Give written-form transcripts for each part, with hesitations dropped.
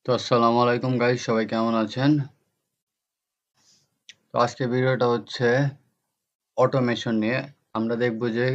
তো আসসালামু আলাইকুম গাইস, সবাই কেমন আছেন? তো আজকে ভিডিওটা হচ্ছে অটোমেশন নিয়ে। আমরা দেখব যে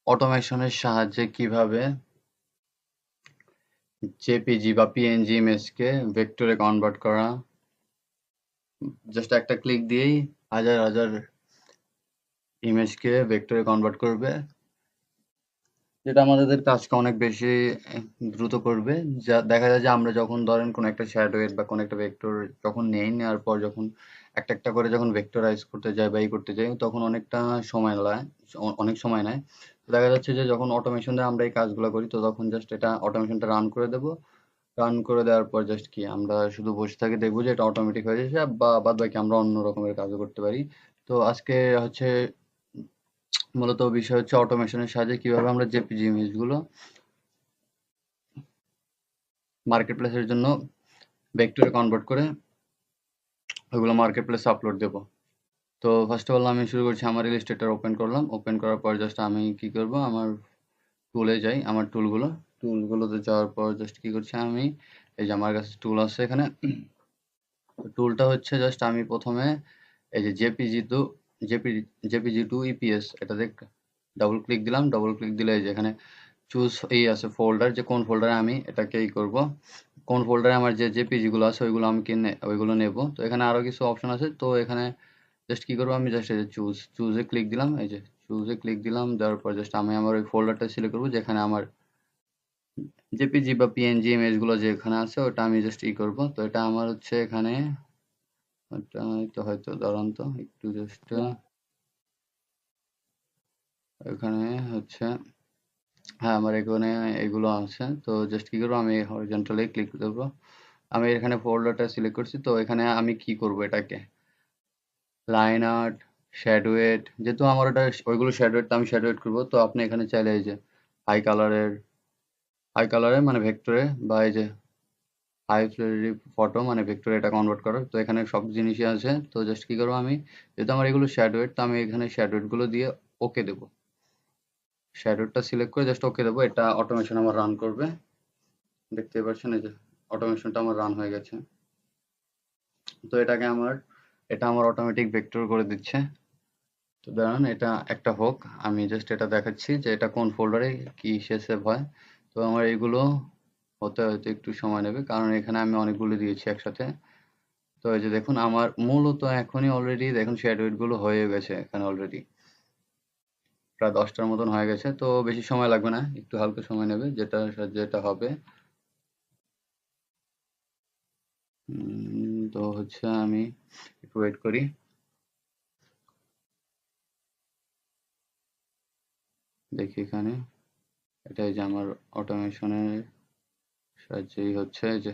অটোমেশনের সাহায্যে কিভাবে জেপিজি বা পিএনজি ইমেজকে ভেক্টরে কনভার্ট করা। জাস্ট একটা ক্লিক দিয়েই হাজার হাজার ইমেজকে ভেক্টরে কনভার্ট করবে, যেটা আমাদের কাজকে অনেক বেশি দ্রুত করবে। যা দেখা যায় যে আমরা যখন ধরেন কোনো একটা শ্যাডোয়েড বা কোনো একটা ভেক্টর যখন নেওয়ার পর যখন একটা একটা করে যখন ভেক্টরাইজ করতে যাই বা করতে যাই, তখন অনেকটা সময় লাগে, অনেক সময় নেয়। তো দেখা যাচ্ছে যে যখন অটোমেশন দিয়ে আমরা এই কাজগুলো করি, তো তখন জাস্ট এটা অটোমেশনটা রান করে দেবো। রান করে দেওয়ার পর জাস্ট কি আমরা শুধু বসে থাকি, দেখবো যে এটা অটোমেটিক হয়ে যাচ্ছে, বা বাদ বাকি আমরা অন্য রকমের কাজও করতে পারি। তো আজকে হচ্ছে মূলত বিষয় হচ্ছে অটোমেশনের সাহায্যে কিভাবে আমরা জেপিজি ইমেজগুলো মার্কেট প্লেসের জন্য ভেক্টরে কনভার্ট করে ওইগুলো মার্কেট প্লেসে আপলোড দেবো। তো ফার্স্ট অফ অল আমি শুরু করছি, আমার ইলাস্ট্রেটর ওপেন করলাম। ওপেন করার পর জাস্ট আমি কি করব, আমার টুলে যাই, আমার টুলগুলোতে যাওয়ার পর জাস্ট কি করছি আমি, এই যে আমার কাছে টুল আছে এখানে। টুলটা হচ্ছে জাস্ট আমি প্রথমে এই যে জেপিজি টু ইপিএস, এটাতে ডাবল ক্লিক দিলাম। ডাবল ক্লিক দিলে এই যে এখানে চুজ এই আছে ফোল্ডার, যে কোন ফোল্ডারে আমি এটাকে করব, কোন ফোল্ডারে আমার যে জেপিজি গুলো আছে ওইগুলো আমি ওইগুলো নেব। তো এখানে আরো কিছু অপশন আছে, তো এখানে জাস্ট কি করবো, আমি জাস্ট এই যে চুজে ক্লিক দিলাম। এই যে চুজে ক্লিক দিলাম, দেওয়ার পর জাস্ট আমি আমার ওই ফোল্ডারটা সিলেক্ট করবো যেখানে আমার জেপিজি বা পিএনজি ইমেজ গুলো যেখানে আছে, ওটা আমি জাস্ট করব। তো এটা আমার হচ্ছে এখানে, ওটা তো হয়তো দাঁড়ান তো একটু জাস্ট, এখানে হচ্ছে, হ্যাঁ আমার এখানে এগুলো আছে। তো জাস্ট কি করবো, আমি হরিজন্টালি ক্লিক করবো। আমি এখানে ফোল্ডারটা সিলেক্ট করছি। তো এখানে আমি কি করব, এটাকে লাইন আর্ট, শ্যাডোয়েড, যেহেতু আমার ওটা ওইগুলো শ্যাডোয়েড, তো আমি শ্যাডোয়েড করবো। তো আপনি এখানে চাইলে এই যে হাই কালারের, মানে ভেক্টরে, বা এই যে হাই ফ্লোরি ফটো মানে ভেক্টরে এটা কনভার্ট করার। তো এখানে সব জিনিসই আছে। তো জাস্ট কি করবো, আমি যেহেতু আমার এগুলো শ্যাডোয়েড, তো আমি এখানে শ্যাডোয়েড গুলো দিয়ে ওকে দেবো। শ্যাডোটা সিলেক্ট করে জাস্ট ওকে দেবো। এটা অটোমেশন আমার রান করবে, দেখতে পাচ্ছেন এই যে অটোমেশনটা আমার রান হয়ে গেছে। তো এটা আমার অটোমেটিক ভেক্টর করে দিচ্ছে। তো দাঁড়ান, এটা একটা হোক, আমি জাস্ট এটা দেখাচ্ছি যে এটা কোন ফোল্ডারে কি সেভ হয়। তো আমার এগুলো হতে হয়তো একটু সময় নেবে, কারণ এখানে আমি অনেকগুলো দিয়েছি একসাথে। তো এই যে দেখুন, আমার মূলত এখনই অলরেডি দেখুন শেয়ার গুলো হয়ে গেছে এখানে অলরেডি, প্রায় 10টার মতন হয়ে গেছে। তো বেশি সময় লাগবে না, একটু হালকা সময় নেবে, যেটা যেটা হবে। তো হচ্ছে আমি একটু ওয়েট করি, দেখি এখানে। এটাই যে আমার অটোমেশনের সাহায্যেই হচ্ছে যে,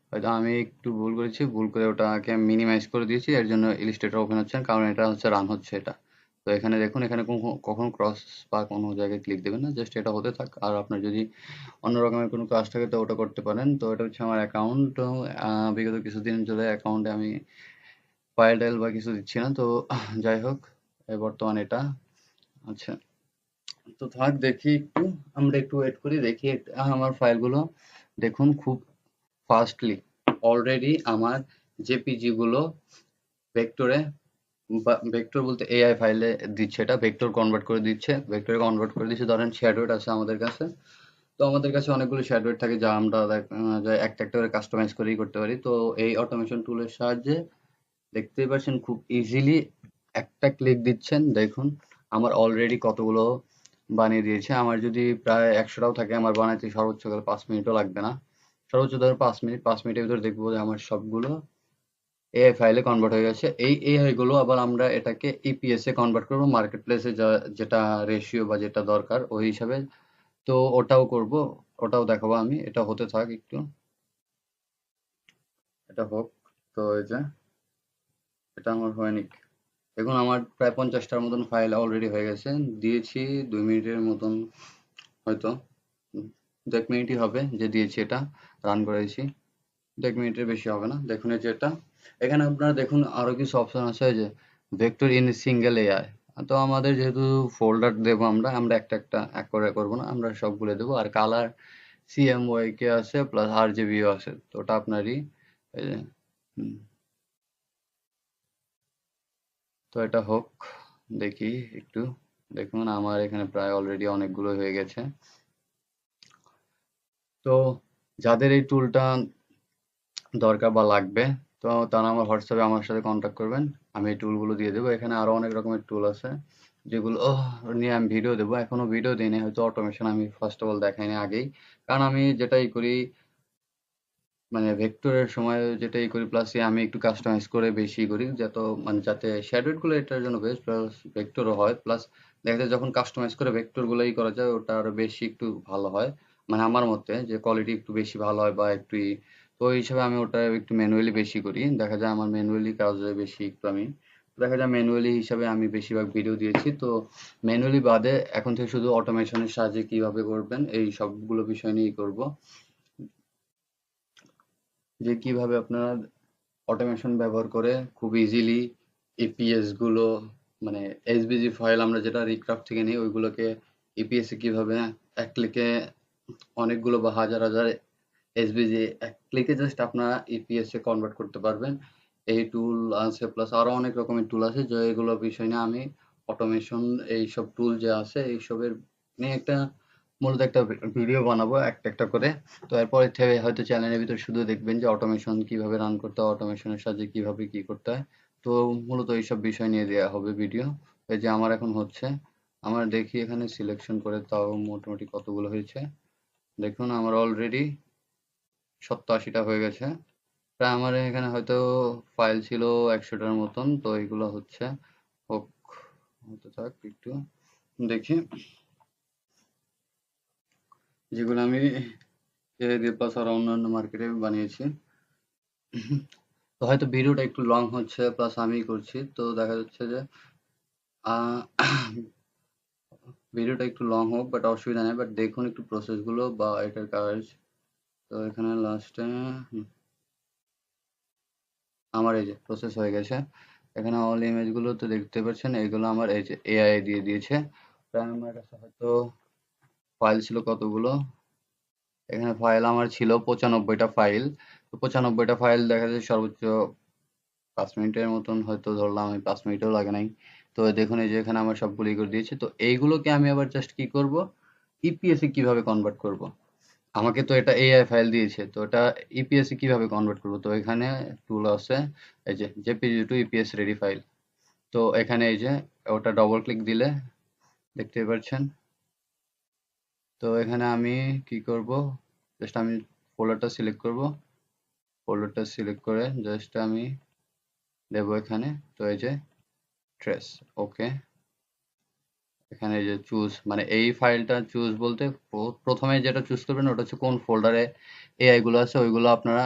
হয়তো আমি একটু ভুল করেছি, ভুল করে ওটাকে মিনিমাইজ করে দিয়েছি, এর জন্য ইলিস্ট্রেটর ওপেন হচ্ছে না, কারণ এটা হচ্ছে রান হচ্ছে এটা। তো এখানে দেখুন, এখানে কখনো ক্রস বা কোনো জায়গায় ক্লিক দেবেন না, জাস্ট এটা হতে থাক। আর আপনার যদি অন্য রকমের কোনো কাজ থাকে তো ওটা করতে পারেন। তো এটা হচ্ছে আমার অ্যাকাউন্ট, বিগত কিছুদিন ধরে অ্যাকাউন্টে আমি ফাইল টাইল বা কিছু দিচ্ছি না। তো যাই হোক, বর্তমানে এটা আচ্ছা, তো থাক, দেখি একটু, আমরা একটু ওয়েট করি, দেখি আমার ফাইলগুলো দেখুন খুব ফাস্টলি অলরেডি আমার জেপিজি গুলো ভেক্টরে, বা ভেক্টর বলতে এআই ফাইলে দিচ্ছে, এটা ভেক্টর কনভার্ট করে দিচ্ছে, ভেক্টরে কনভার্ট করে দিচ্ছে। ধরেন শ্যাডোড আছে আমাদের কাছে, তো আমাদের কাছে অনেকগুলো শ্যাডোড থাকে যা আমরা যা একটা একটা করে কাস্টমাইজ করেই করতে পারি। তো এই অটোমেশন টুলের সাহায্যে দেখতেই পাচ্ছেন খুব ইজিলি একটা ক্লিক দিচ্ছেন, দেখুন আমার অলরেডি কতগুলো বানিয়ে দিয়েছে। আমার যদি প্রায় 100টাও থাকে, আমার বানাইতে সর্বোচ্চ গেলে 5 মিনিটও লাগবে না। সর্বোচ্চ ধরো 5 মিনিট, 5 মিনিটের ভিতরে দেখবো যে আমার সবগুলো এআই ফাইলে কনভার্ট হয়ে গেছে। এই এআই গুলো আবার আমরা এটাকে ইপিএস এ কনভার্ট করবো, মার্কেট প্লেসে যেটা রেশিও বা যেটা দরকার ওই হিসাবে। তো ওটাও করব, ওটাও দেখাবো আমি। এটা হতে থাক একটু, এটা হোক। তো এই যে এটা আমার হয়নি, দেখুন আমার প্রায় 50টার মতন ফাইল অলরেডি হয়ে গেছে। দিয়েছি 2 মিনিটের মতন হয়তো, 1 মিনিটই হবে যে দিয়েছি, এটা রান করেছি। 1 মিনিটের বেশি হবে না। দেখুন এই যে এটা, এখানে আপনারা দেখুন আরো কিছু অপশন আছে, এই যে ভেক্টর ইন সিঙ্গেল এআই। তো আমাদের যেহেতু ফোল্ডার দেবো, আমরা আমরা একটা একটা এক করে করবো না, আমরা সবগুলো দেবো। আর কালার CMYK আছে প্লাস RGBও আছে, তো ওটা আপনারই। এই যে, হুম, তো এটা হোক, দেখি একটু। দেখুন আমার এখানে প্রায় অলরেডি অনেকগুলো হয়ে গেছে। তো যাদের এই টুলটা দরকার বা লাগবে, তো তারা আমার হোয়াটসঅ্যাপে আমার সাথে কন্ট্যাক্ট করবেন, আমি এই টুলগুলো দিয়ে দেবো। এখানে আরো অনেক রকমের টুল আছে যেগুলো নিয়ে আমি ভিডিও দেবো, এখনো ভিডিও দিইনি, হয়তো অটোমেশন আমি ফার্স্ট অফ অল দেখাইনি আগেই। কারণ আমি যেটাই করি, মানে ভেক্টরের সময় যেটাই করি প্লাস আমি একটু কাস্টমাইজ করে বেশি করি, মানে যাতে শ্যাডোড গুলো এটার জন্য বেস্ট, প্লাস ভেক্টরও হয়, প্লাস দেখা যায় যখন কাস্টমাইজ করে ভেক্টর গুলোই করা যায় ওটা আরো বেশি একটু ভালো হয়, মানে আমার মতে যে কোয়ালিটি একটু বেশি ভালো হয় বা একটু তো ওই হিসাবে আমি ওটা একটু ম্যানুয়ালি বেশি করি, দেখা যায় আমার ম্যানুয়ালি কাজে বেশি একটু আমি, দেখা যায় ম্যানুয়ালি হিসাবে আমি বেশিরভাগ ভিডিও দিয়েছি। তো ম্যানুয়ালি বাদে এখন থেকে শুধু অটোমেশনের সাহায্যে কিভাবে করবেন এই সবগুলো বিষয় নিয়েই করব, যে কিভাবে আপনারা অটোমেশন ব্যবহার করে খুব ইজিলি ইপিএস গুলো, মানে এসভিজি ফাইল আমরা যেটা রিক্রাফট থেকে নিই ওইগুলোকে ইপিএস এ কিভাবে এক ক্লিকে অনেকগুলো বা হাজার হাজার এসভিজি এক ক্লিকে জাস্ট আপনারা ইপিএস এ কনভার্ট করতে পারবেন। এই টুল আছে প্লাস আরো অনেক রকমের টুল আছে, যে এগুলো বিষয় নিয়ে আমি অটোমেশন এইসব টুল যে আছে এইসবের নিয়ে একটা মূলত একটা ভিডিও বানাবো একটা একটা করে। তো এরপর থেকে হয়তো চ্যানেলের ভিতর শুধু দেখবেন যে অটোমেশন কিভাবে রান করতে হয়, অটোমেশনের সাহায্যে কিভাবে কি করতে হয়। তো মূলত এইসব বিষয় নিয়ে দেওয়া হবে ভিডিও। এই যে আমার এখন হচ্ছে, আমার দেখি এখানে সিলেকশন করে তাও মোটামুটি কতগুলো হয়েছে। দেখুন আমার অলরেডি 70-80টা হয়ে গেছে। প্রায় আমার এখানে হয়তো ফাইল ছিল 100টার মতন, তো এগুলো হচ্ছে হোক, হতে থাক একটু দেখি, যেগুলো আমি প্লাস আর অন্যান্য মার্কেটে বানিয়েছি। তো হয়তো ভিডিওটা একটু লং হচ্ছে প্লাস আমি করছি, তো দেখা যাচ্ছে যে আহ, ভিডিওটা একটু লং হোক বাট অসুবিধা নেই, বাট দেখুন একটু প্রসেস গুলো বা এটার কাজ। তো এখানে লাস্টে আমার এই যে প্রসেস হয়ে গেছে, এখানে অল ইমেজ গুলো তো দেখতে পাচ্ছেন, এইগুলো আমার এই যে এআই দিয়ে দিয়েছে। প্রায় আমার কাছে হয়তো ফাইল ছিল কতগুলো, এখানে ফাইল আমার ছিল 95টা ফাইল। তো 95টা ফাইল দেখা যায় সর্বোচ্চ 5 মিনিটের মতন হয়তো ধরলাম, আমি 5 মিনিটও লাগে নাই। তো দেখুন এই যে এখানে আমার সবগুলো করে দিয়েছি, তো এইগুলোকে আমি আবার জাস্ট কি করব, ইপিএস এ কিভাবে কনভার্ট করব। আমাকে তো এটা এআই ফাইল দিয়েছে, তো এটা ইপিএস এ কিভাবে কনভার্ট করব, তো এখানে টুল আছে, এই যে JPG two EPS ready file. তো এখানে এই যে ওটা ডবল ক্লিক দিলে দেখতে পাচ্ছেন। তো এখানে আমি কি করব, জাস্ট আমি ফোল্ডারটা সিলেক্ট করব, ফোল্ডারটা সিলেক্ট করে জাস্ট আমি দেবো এখানে। তো এই যে ট্রেস, ওকে, এখানে এই যে চুজ, মানে এই ফাইলটা চুজ বলতে প্রথমে যেটা চুজ করবেন ওটা হচ্ছে কোন ফোল্ডারে এআই গুলো আছে ওইগুলো আপনারা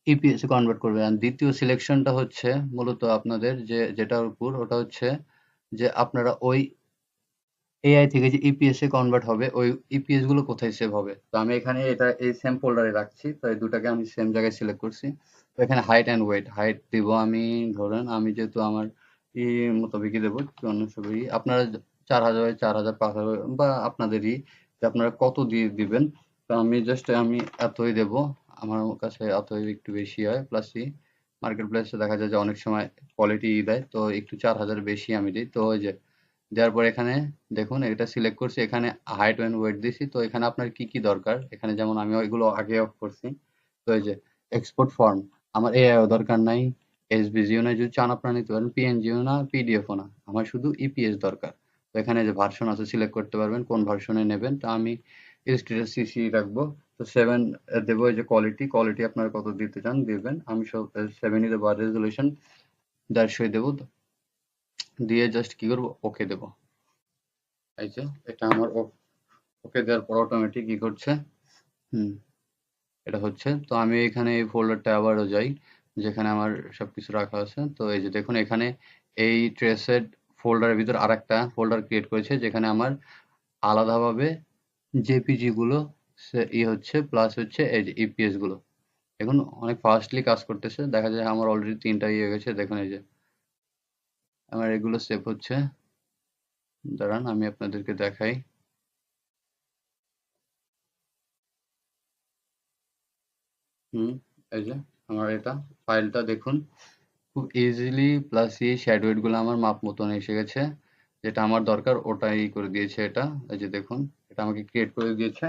ইপিএস এ কনভার্ট করবেন। আর দ্বিতীয় সিলেকশনটা হচ্ছে মূলত আপনাদের যে যেটার উপর ওটা হচ্ছে যে আপনারা ওই এআই থেকে যে ইপিএস এ কনভার্ট হবে ওই ইপিএস গুলো কোথায় সেভ হবে। তো আমি এখানে এটা এই সেম ফোল্ডারে রাখছি, তো এই দুটাকে আমি সেম জায়গায় সিলেক্ট করছি। তো এখানে হাইট অ্যান্ড ওয়েট, হাইট দিব আমি, ধরেন আমি যেহেতু আমার ই মোতাবেকই দেবো 54 আপনারা 4000 4000 5000 বা আপনাদেরই যে আপনারা কত দিয়ে দিবেন। তো আমি জাস্ট আমি এতই দেব, আমার কাছে এতই একটু বেশি হয়, প্লাস মার্কেট প্লেসে দেখা যায় যে অনেক সময় কোয়ালিটি দেয়, তো একটু 4000 বেশি আমি দিই। তো ওই যে দেওয়ার পর এখানে দেখুন এটা সিলেক্ট করছি, এখানে হাইট এন্ড ওয়েট দিছি। তো এখানে আপনার কি কি দরকার, এখানে যেমন আমি ওইগুলো আগে অফ করছি। তো এই যে এক্সপোর্ট ফর্ম, আমার এআইও দরকার নাই, এসভিজিও নাই, যদি চান আপনারা নিতে পারেন, পিএনজিও না, পিডিএফও না, আমার শুধু ইপিএস দরকার। তো এখানে যে ভার্সন আছে সিলেক্ট করতে পারবেন কোন ভার্সনে নেবেন, তো আমি ইলাস্ট্রেটর সিসি রাখবো। তো 7 দেবো। এই যে কোয়ালিটি, কোয়ালিটি আপনারা কত দিতে চান দিবেন, আমি সব 7ই দেবো, আর রেজলিউশন 150 দেবো। দিয়ে জাস্ট কি করবো, ওকে দেবো। এই যে এটা আমার ওকে দেওয়ার পর অটোমেটিক কি করছে, হুম, এটা হচ্ছে। তো আমি এখানে এই ফোল্ডারটা আবারও যাই যেখানে আমার সবকিছু রাখা আছে। তো এই যে দেখুন এখানে এই ট্রেসেড ফোল্ডারের ভিতর আরেকটা ফোল্ডার ক্রিয়েট করেছে যেখানে আমার আলাদাভাবে জেপিজি গুলো হচ্ছে, প্লাস হচ্ছে এই যে ইপিএস গুলো। দেখুন অনেক ফাস্টলি কাজ করতেছে, দেখা যায় আমার অলরেডি 3টা হয়ে গেছে। দেখুন এই যে আমার এগুলো সেভ হচ্ছে, দাঁড়ান আমি আপনাদেরকে দেখাই। এই যে আমার এটা ফাইলটা দেখুন খুব ইজিলি প্লাস এই শ্যাডো ওয়েট গুলো আমার মাপ মতন এসে গেছে, যেটা আমার দরকার ওটাই করে দিয়েছে এটা। এই যে দেখুন এটা আমাকে ক্রিয়েট করে দিয়েছে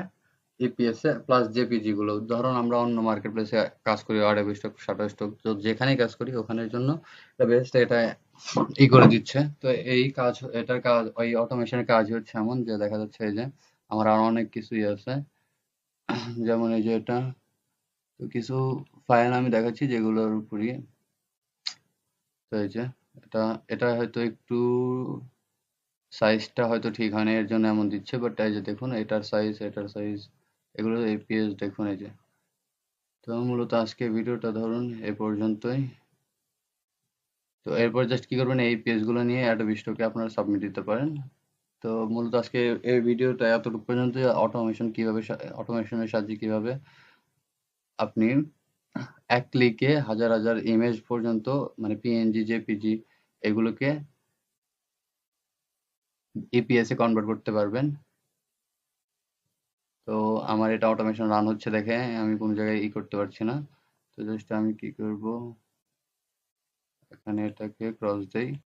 ইপিএস এ প্লাস জেপিজি গুলো। ধরুন আমরা অন্য মার্কেট প্লেসে কাজ করি, অ্যাডোবি স্টক, শাটারস্টক, যেখানেই কাজ করি ওখানের জন্য এটা বেস্ট, এটা করে দিচ্ছে। তো এই কাজ, এটার কাজ, ওই অটোমেশনের কাজ হচ্ছে এমন যে দেখা যাচ্ছে এই যে আমার আরো অনেক কিছুই আছে, যেমন এই যে এটা, তো কিছু ফাইল আমি দেখাচ্ছি যেগুলোর উপরই। তো এই যে এটা এটা হয়তো একটু সাইজটা হয়তো ঠিক হয় না, এর জন্য এমন দিচ্ছে। বাট এই যে দেখুন এটার সাইজ, এগুলো এপিএস দেখুন এই যে। তো মূলত আজকে ভিডিওটা ধরুন এ পর্যন্তই। তো এরপর জাস্ট কি করবেন, এই পেজ গুলো নিয়ে অ্যাডোবি স্টকে আপনারা সাবমিট দিতে পারেন। তো মূলত আজকে এই ভিডিওটা এতটুকু পর্যন্ত, অটোমেশনের সাহায্যে কিভাবে আপনি এক ক্লিকে হাজার হাজার ইমেজ পর্যন্ত, মানে পিএনজি, জেপিজি, এগুলোকে ইপিএস এ কনভার্ট করতে পারবেন। তো আমার এটা অটোমেশন রান হচ্ছে দেখে আমি কোনো জায়গায় করতে পারছি না। তো জাস্ট আমি কি করব, এখানে এটাকে ক্রস দেই।